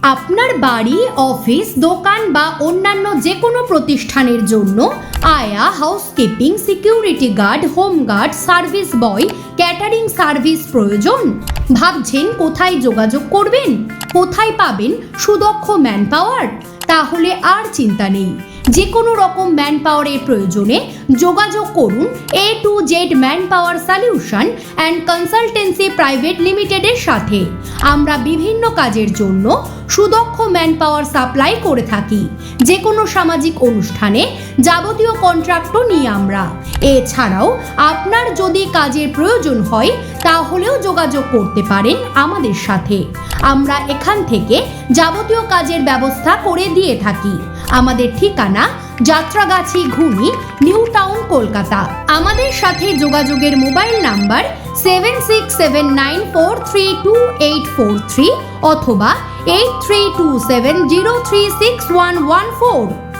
আপনার বাড়ি, অফিস, দোকান বা অন্যান্য যে কোনো প্রতিষ্ঠানের জন্য আয়া, housekeeping, security guard, home guard, service boy, catering service প্রয়োজন? ভাবছেন কোথায় যোগাযোগ করবেন, কোথায় পাবেন সুদক্ষ ম্যান পাওয়ার? তাহলে আর চিন্তা নেই। যে কোনো রকম ম্যান পাওয়ারের প্রয়োজনে যোগাযোগ করুন A to Z man power solution and consultancy private লিমিটেডের সাথে। আমরা বিভিন্ন কাজের জন্য সুদক্ষ ম্যান পাওয়ার সাপ্লাই করে থাকি। যে কোনো সামাজিক অনুষ্ঠানে যাবতীয় কন্ট্রাক্টও নিই আমরা। এছাড়াও আপনার যদি কাজের প্রয়োজন হয় তাহলেও যোগাযোগ করতে পারেন আমাদের সাথে। আমরা এখান থেকে যাবতীয় কাজের ব্যবস্থা করে দিয়ে থাকি। আমাদের ঠিকানা যাত্রাগাছি ঘুনি, নিউ টাউন, কলকাতা। আমাদের সাথে যোগাযোগের মোবাইল নাম্বার 7679432843 অথবা 8327036114।